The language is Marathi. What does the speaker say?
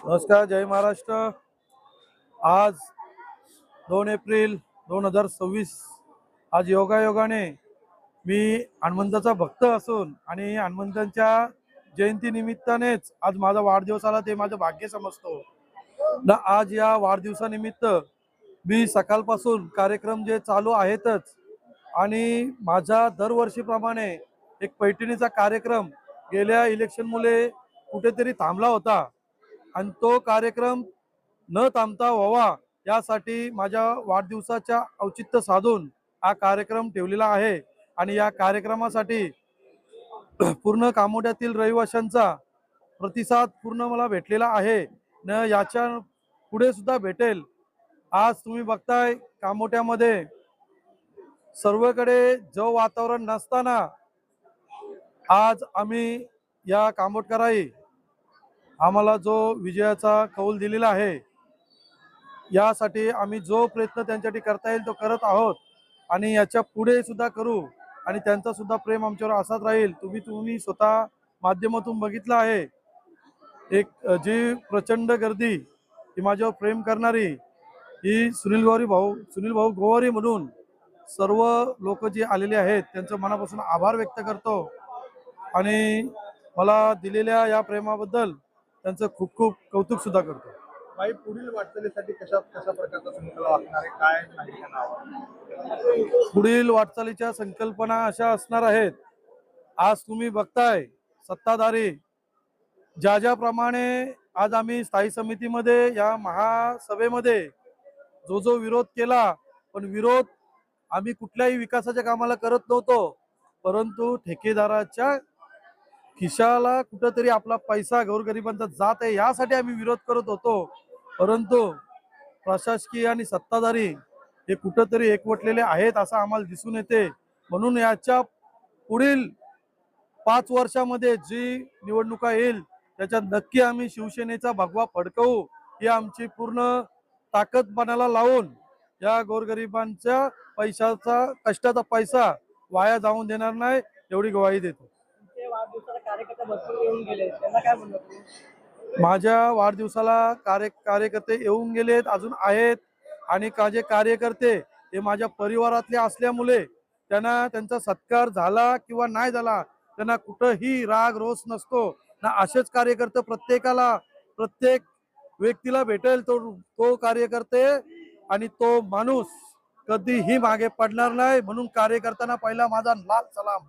नमस्कार, जय महाराष्ट्र। आज 2 एप्रिल 2026 आज योगायोगाने मी हनुमंताचा भक्त असून आणि हनुमंतांच्या जयंती निमित्तानेच आज माझा वाढदिवस आला, ते माझं भाग्य समजतो ना। आज या वाढदिवसानिमित्त मी सकाळपासून कार्यक्रम जे चालू आहेतच आणि माझा दरवर्षीप्रमाणे एक पैठणीचा कार्यक्रम गेल्या इलेक्शनमुळे कुठेतरी थांबला होता आणि तो कार्यक्रम न थांबता व्हावा यासाठी माझ्या वाढदिवसाच्या औचित्य साधून हा कार्यक्रम ठेवलेला आहे। आणि या कार्यक्रमासाठी पूर्ण कामोड्यातील रहिवाशांचा प्रतिसाद पूर्ण मला भेटलेला आहे न, याच्या पुढे सुद्धा भेटेल। आज तुम्ही बघताय कामोट्यामध्ये सर्वकडे जो वातावरण नसताना आज आम्ही या कामोटकराई आम्हाला जो विजयाचा कौल दिलेला आहे यासाठी आम्ही जो प्रयत्न त्यांच्यासाठी करता येईल तो करत आहोत आणि याच्या पुढे सुद्धा करू आणि त्यांचा सुद्धा प्रेम आमच्यावर असाच राहील। तुम्ही स्वतः माध्यमातून बघितलं आहे एक जी प्रचंड गर्दी ही माझ्यावर प्रेम करणारी ही सुनील भाऊ गोवारी म्हणून सर्व लोक जी आलेले आहेत त्यांचं मनापासून आभार व्यक्त करतो आणि मला दिलेल्या या प्रेमाबद्दल त्यांचं खूप खूप कौतुक सुद्धा करतो। भाई पुढील वाटचालीसाठी कशा कशा प्रकारचा संकल्प असणार आहे, काय नाही का नाव? पुढील वाटचालीच्या संकल्पना अशा असणार आहेत। आज तुम्ही बघताय सत्ताधारी ज्याप्रमाणे आज आम्ही स्थायी समितीमध्ये या महासभेमध्ये जो विरोध केला, पण विरोध आम्ही कुठल्याही विकासाच्या कामाला करत नव्हतो, परंतु ठेकेदाराच्या खिशाला कुठेतरी आपला पैसा गोरगरिबांचा जात आहे यासाठी आम्ही विरोध करत होतो। परंतु प्रशासकीय आणि सत्ताधारी हे कुठेतरी एकवटलेले आहेत असं आम्हाला दिसून येते। म्हणून याच्या पुढील 5 वर्षामध्ये जी निवडणुका येईल त्याच्यात नक्की आम्ही शिवसेनेचा भगवा फडकवू, ही आमची पूर्ण ताकद पणाला लावून या गोरगरिबांच्या पैशाचा कष्टाचा पैसा वाया जाऊन देणार नाही एवढी ग्वाही देतो। माझ्या वाढदिवसाला कार्यकर्ते येऊन गेलेत, अजून आहेत आणि जे कार्यकर्ते हे माझ्या परिवारातले असल्यामुळे त्यांना त्यांचा सत्कार झाला किंवा नाही झाला त्यांना कुठंही राग रोष नसतो ना। असेच कार्यकर्ते प्रत्येकाला प्रत्येक व्यक्तीला भेटेल तो कार्यकर्ते आणि तो माणूस कधीही मागे पडणार नाही। म्हणून कार्यकर्त्यांना पहिला माझा लाल सलाम।